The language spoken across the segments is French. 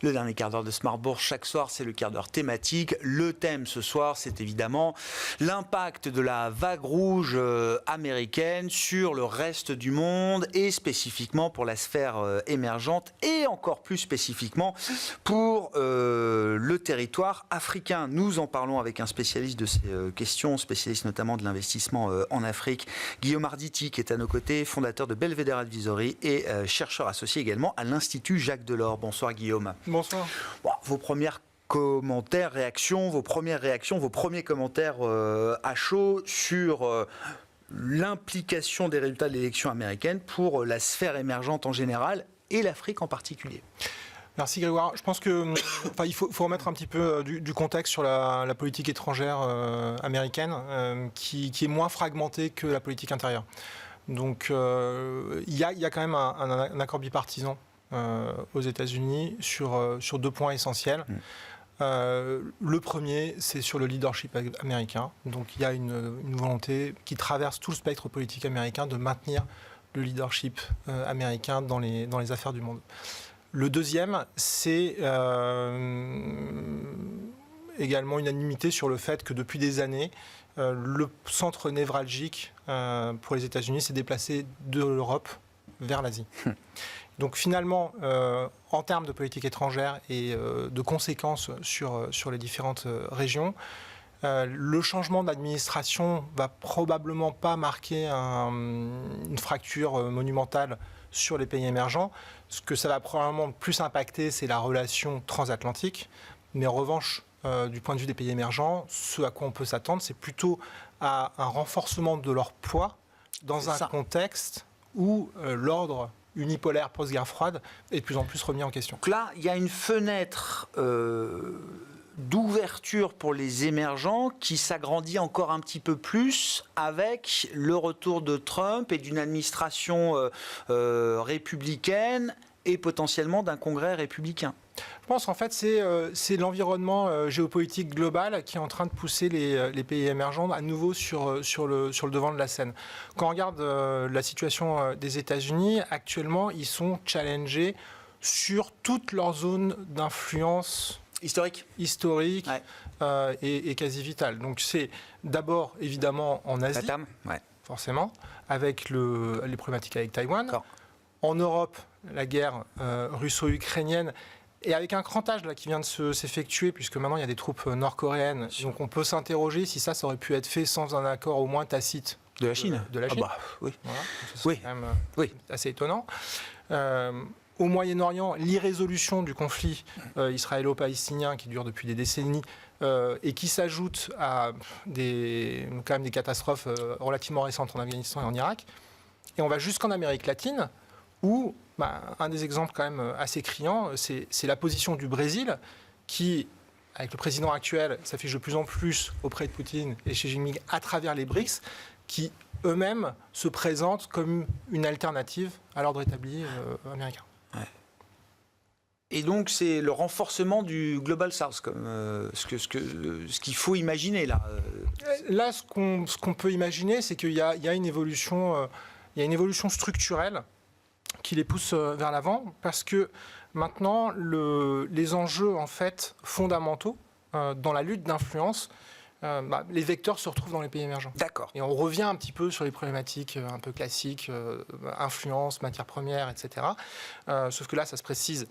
Le dernier quart d'heure de Smart Bourse, chaque soir, c'est le quart d'heure thématique. Le thème ce soir, c'est évidemment l'impact de la vague rouge américaine sur le reste du monde et spécifiquement pour la sphère émergente et encore plus spécifiquement pour le territoire africain. Nous en parlons avec un spécialiste de ces questions, spécialiste notamment de l'investissement en Afrique, Guillaume Arditi, qui est à nos côtés, fondateur de Belvedere Advisory et chercheur associé également à l'Institut Jacques Delors. Bonsoir Guillaume. Bonsoir. Bon, vos premiers réactions, vos premiers commentaires à chaud sur l'implication des résultats de l'élection américaine pour la sphère émergente en général et l'Afrique en particulier. Merci Grégoire. Je pense que il faut remettre un petit peu du contexte sur la politique étrangère américaine qui est moins fragmentée que la politique intérieure. Donc il y a quand même un accord bipartisan aux États-Unis sur 2 points essentiels. Le premier, c'est sur le leadership américain. Donc il y a une volonté qui traverse tout le spectre politique américain de maintenir le leadership américain dans les affaires du monde. Le deuxième, c'est également unanimité sur le fait que depuis des années, le centre névralgique pour les États-Unis s'est déplacé de l'Europe vers l'Asie. Donc finalement, en termes de politique étrangère et de conséquences sur les différentes régions, le changement d'administration va probablement pas marquer une fracture monumentale sur les pays émergents. Ce que ça va probablement plus impacter, c'est la relation transatlantique. Mais en revanche, du point de vue des pays émergents, ce à quoi on peut s'attendre, c'est plutôt à un renforcement de leur poids dans un contexte où l'ordre unipolaire post-guerre froide est de plus en plus remis en question. Donc là, il y a une fenêtre d'ouverture pour les émergents qui s'agrandit encore un petit peu plus avec le retour de Trump et d'une administration républicaine et potentiellement d'un congrès républicain. Je pense en fait c'est l'environnement géopolitique global qui est en train de pousser les pays émergents à nouveau sur le devant de la scène. Quand on regarde la situation des États-Unis, actuellement ils sont challengés sur toute leur zone d'influence historique ouais. Et quasi vitale. Donc c'est d'abord évidemment en Asie, ouais. forcément, avec les problématiques avec Taïwan. D'accord. En Europe, la guerre russo-ukrainienne, et avec un crantage là, qui vient de s'effectuer, puisque maintenant il y a des troupes nord-coréennes. Donc on peut s'interroger si ça aurait pu être fait sans un accord au moins tacite. De la Chine. De la Chine. Ah bah, oui. Voilà. Oui. Quand même assez étonnant. Au Moyen-Orient, l'irrésolution du conflit israélo-palestinien qui dure depuis des décennies et qui s'ajoute à quand même des catastrophes relativement récentes en Afghanistan et en Irak. Et on va jusqu'en Amérique latine où un des exemples quand même assez criants, c'est la position du Brésil qui, avec le président actuel, s'affiche de plus en plus auprès de Poutine et Xi Jinping à travers les BRICS, qui eux-mêmes se présentent comme une alternative à l'ordre établi américain. Ouais. Et donc c'est le renforcement du Global South, comme ce qu'il faut imaginer là. Là, ce qu'on peut imaginer, c'est qu'il y a une évolution, structurelle qui les pousse vers l'avant, parce que maintenant les enjeux en fait fondamentaux dans la lutte d'influence, les vecteurs se retrouvent dans les pays émergents. D'accord. Et on revient un petit peu sur les problématiques un peu classiques, influence, matières premières, etc. Sauf que là, ça se précise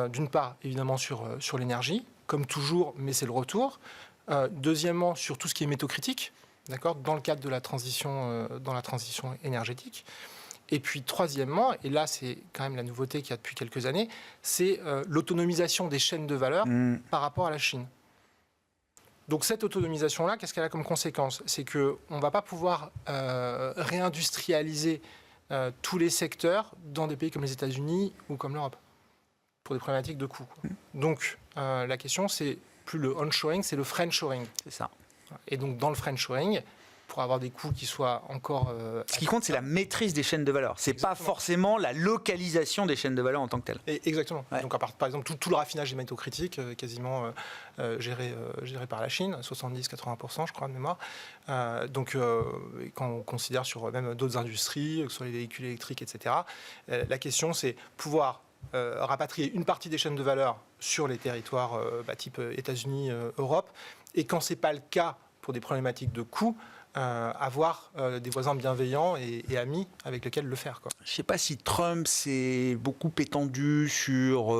d'une part, évidemment, sur l'énergie, comme toujours, mais c'est le retour. Deuxièmement, sur tout ce qui est métaux critiques, d'accord, dans le cadre de la transition énergétique. Et puis, troisièmement, et là, c'est quand même la nouveauté qu'il y a depuis quelques années, c'est l'autonomisation des chaînes de valeur par rapport à la Chine. Donc cette autonomisation-là, qu'est-ce qu'elle a comme conséquence ? C'est qu'on ne va pas pouvoir réindustrialiser tous les secteurs dans des pays comme les États-Unis ou comme l'Europe, pour des problématiques de coûts. Donc la question, c'est plus le onshoring, c'est le friendshoring. C'est ça. Et donc dans le friendshoring, pour avoir des coûts qui soient encore... Ce qui compte, c'est la maîtrise des chaînes de valeur. C'est pas forcément la localisation des chaînes de valeur en tant que telle. Exactement. Ouais. Donc, par exemple, tout le raffinage des métaux critiques, quasiment géré par la Chine, 70-80%, je crois, de mémoire. Quand on considère sur même d'autres industries, que ce soit les véhicules électriques, etc., la question, c'est pouvoir rapatrier une partie des chaînes de valeur sur les territoires type États-Unis, Europe. Et quand ce n'est pas le cas pour des problématiques de coûts, avoir des voisins bienveillants et amis avec lesquels le faire, quoi. Je ne sais pas si Trump s'est beaucoup étendu sur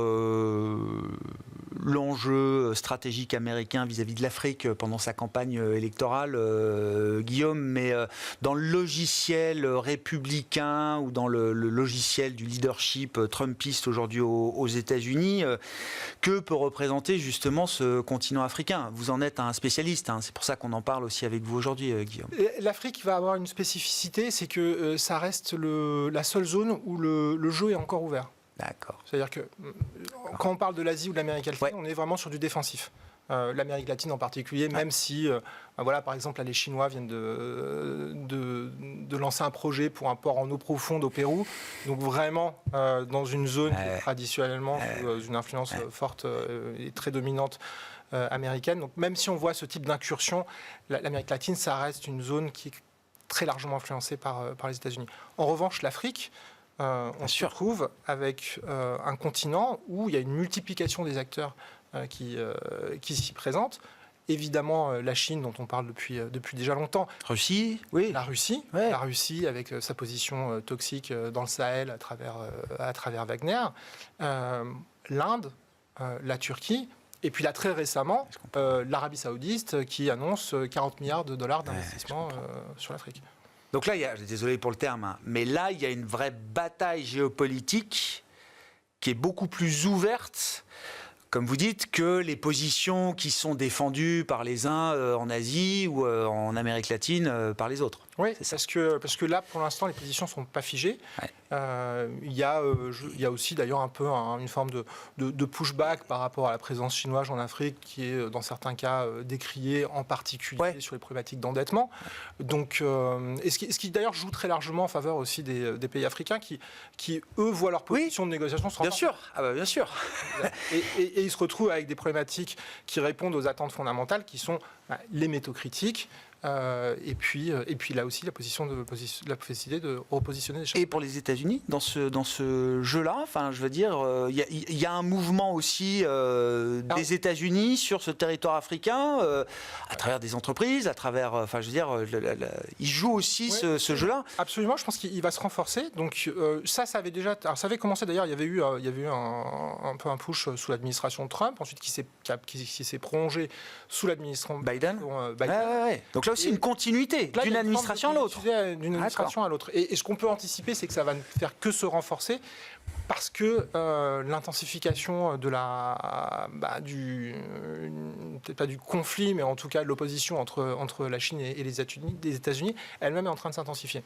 l'enjeu stratégique américain vis-à-vis de l'Afrique pendant sa campagne électorale, Guillaume, mais dans le logiciel républicain ou dans le logiciel du leadership trumpiste aujourd'hui aux États-Unis, que peut représenter justement ce continent africain? Vous en êtes un spécialiste, hein, c'est pour ça qu'on en parle aussi avec vous aujourd'hui, Guillaume. L'Afrique va avoir une spécificité, c'est que ça reste la seule zone où le jeu est encore ouvert. D'accord. C'est-à-dire que quand on parle de l'Asie ou de l'Amérique latine, ouais, on est vraiment sur du défensif. L'Amérique latine en particulier, même si, voilà, par exemple, là, les Chinois viennent de lancer un projet pour un port en eau profonde au Pérou. Donc vraiment dans une zone qui est traditionnellement sous une influence forte et très dominante américaine. Donc même si on voit ce type d'incursion, l'Amérique latine, ça reste une zone qui est très largement influencée par les États-Unis. En revanche, l'Afrique, on se retrouve avec un continent où il y a une multiplication des acteurs qui s'y présentent. Évidemment, la Chine, dont on parle depuis déjà longtemps. Russie, oui. La Russie, ouais. La Russie avec sa position toxique dans le Sahel à travers Wagner. L'Inde, la Turquie. Et puis là, très récemment, l'Arabie Saoudite qui annonce 40 milliards de dollars d'investissement sur l'Afrique. Donc là, désolé pour le terme, hein, mais là, il y a une vraie bataille géopolitique qui est beaucoup plus ouverte, comme vous dites, que les positions qui sont défendues par les uns en Asie ou en Amérique latine par les autres. Oui, parce que là, pour l'instant, les positions ne sont pas figées. Ouais. Il y a aussi d'ailleurs un peu une forme de pushback par rapport à la présence chinoise en Afrique, qui est dans certains cas décriée, en particulier sur les problématiques d'endettement. Donc, et ce qui d'ailleurs joue très largement en faveur aussi des pays africains qui eux, voient leur position de négociation se renforcer. Bien sûr, bien sûr. Et ils se retrouvent avec des problématiques qui répondent aux attentes fondamentales, qui sont les métaux critiques, et puis là aussi la possibilité de repositionner des choses. Et pour les États-Unis dans ce jeu-là, enfin je veux dire, il y a un mouvement aussi des États-Unis sur ce territoire africain à travers des entreprises, à travers, enfin je veux dire, ils jouent aussi ce jeu-là. Absolument, je pense qu'il va se renforcer. Donc ça avait déjà, alors ça avait commencé d'ailleurs. Il y avait eu un peu un push sous l'administration Trump, ensuite qui s'est prolongé sous l'administration Biden. Ouais. Donc là aussi une continuité d'une administration à l'autre. D'une administration à l'autre. Et ce qu'on peut anticiper, c'est que ça va ne faire que se renforcer parce que l'intensification de peut-être pas du conflit, mais en tout cas de l'opposition entre la Chine et les États-Unis, elle-même est en train de s'intensifier.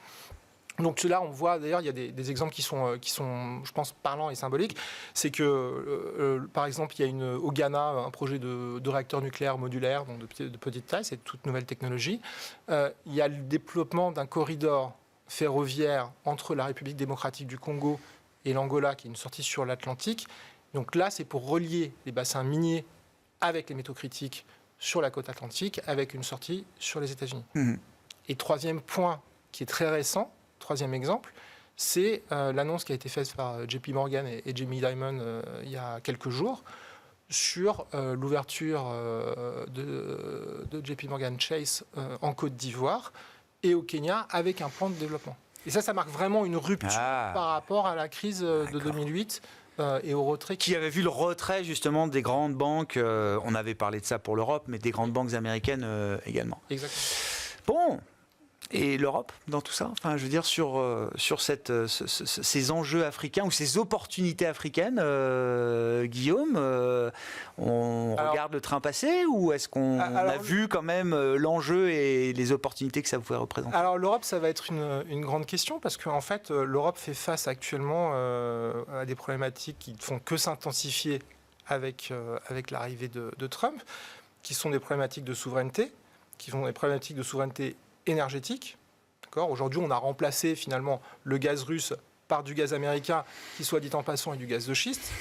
Donc là, on voit, d'ailleurs, il y a des exemples qui sont, je pense, parlants et symboliques. C'est que, par exemple, il y a au Ghana un projet de réacteur nucléaire modulaire, donc de petite taille, c'est toute nouvelle technologie. Il y a le développement d'un corridor ferroviaire entre la République démocratique du Congo et l'Angola, qui est une sortie sur l'Atlantique. Donc là, c'est pour relier les bassins miniers avec les métaux critiques sur la côte atlantique, avec une sortie sur les États-Unis. Mmh. Et troisième point, qui est très récent, troisième exemple, c'est l'annonce qui a été faite par JP Morgan et Jamie Dimon il y a quelques jours sur l'ouverture de JP Morgan Chase en Côte d'Ivoire et au Kenya avec un plan de développement. Et ça marque vraiment une rupture par rapport à la crise de 2008 et au retrait. Qui avait vu le retrait justement des grandes banques, on avait parlé de ça pour l'Europe, mais des grandes banques américaines également. Exactement. Bon. Et l'Europe dans tout ça, enfin, je veux dire sur ces enjeux africains ou ces opportunités africaines, Guillaume, on regarde le train passer ou est-ce qu'on a vu quand même l'enjeu et les opportunités que ça pouvait représenter? Alors l'Europe, ça va être une grande question parce qu'en fait, l'Europe fait face actuellement à des problématiques qui ne font que s'intensifier avec l'arrivée de Trump, qui sont des problématiques de souveraineté, énergétique. Aujourd'hui, on a remplacé finalement le gaz russe par du gaz américain, qui soit dit en passant est du gaz de schiste.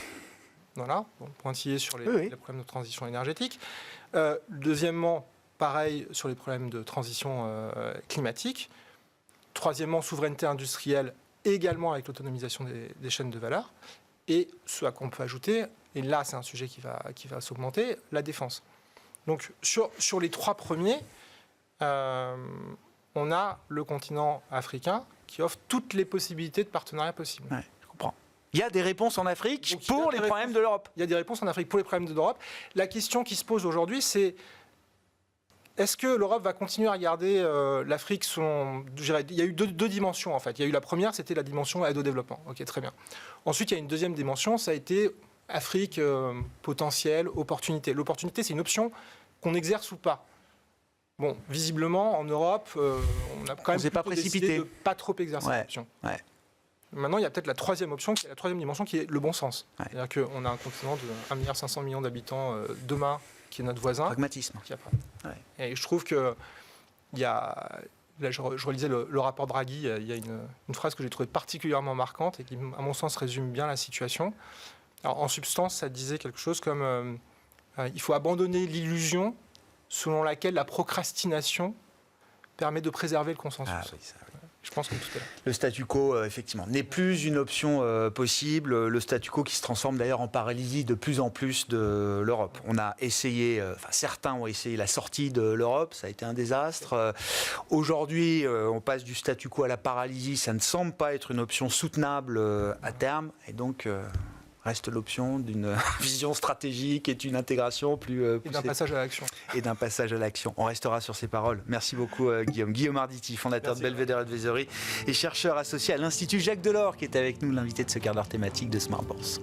Voilà, donc pointillé sur les problèmes de transition énergétique. Deuxièmement, pareil sur les problèmes de transition climatique. Troisièmement, souveraineté industrielle, également avec l'autonomisation des chaînes de valeur. Et ce à quoi on peut ajouter, et là c'est un sujet qui va s'augmenter, la défense. Donc sur les 3 premiers, on a le continent africain qui offre toutes les possibilités de partenariat possibles. Ouais, je comprends. Il y a des réponses en Afrique pour les problèmes de l'Europe. Il y a des réponses en Afrique pour les problèmes de l'Europe. La question qui se pose aujourd'hui, c'est est-ce que l'Europe va continuer à regarder l'Afrique selon... Il y a eu deux dimensions, en fait. Il y a eu la première, c'était la dimension aide au développement. Ok, très bien. Ensuite, il y a une deuxième dimension, ça a été Afrique, potentiel, opportunité. L'opportunité, c'est une option qu'on exerce ou pas. Bon, visiblement, en Europe, on a quand même plutôt décidé de ne pas trop exercer l'option. Ouais. Maintenant, il y a peut-être la troisième option, qui est la troisième dimension, qui est le bon sens. Ouais. C'est-à-dire qu'on a un continent de 1,5 milliard d'habitants demain, qui est notre voisin. Pragmatisme. Ouais. Et je trouve que il y a... Là, je relisais le rapport Draghi, il y a une phrase que j'ai trouvée particulièrement marquante et qui, à mon sens, résume bien la situation. Alors, en substance, ça disait quelque chose comme il faut abandonner l'illusion selon laquelle la procrastination permet de préserver le consensus. Ah, oui, ça, oui. Je pense que tout est là. Le statu quo, effectivement, n'est plus une option possible. Le statu quo qui se transforme d'ailleurs en paralysie de plus en plus de l'Europe. On a essayé, certains ont essayé la sortie de l'Europe, ça a été un désastre. Aujourd'hui, on passe du statu quo à la paralysie. Ça ne semble pas être une option soutenable à terme. Et donc... reste l'option d'une vision stratégique et d'une intégration plus... et d'un passage à l'action. Et d'un passage à l'action. On restera sur ces paroles. Merci beaucoup Guillaume. Guillaume Arditi, fondateur de Belvedere Advisory et chercheur associé à l'Institut Jacques Delors, qui est avec nous, l'invité de ce quart d'heure thématique de Smart Bourse.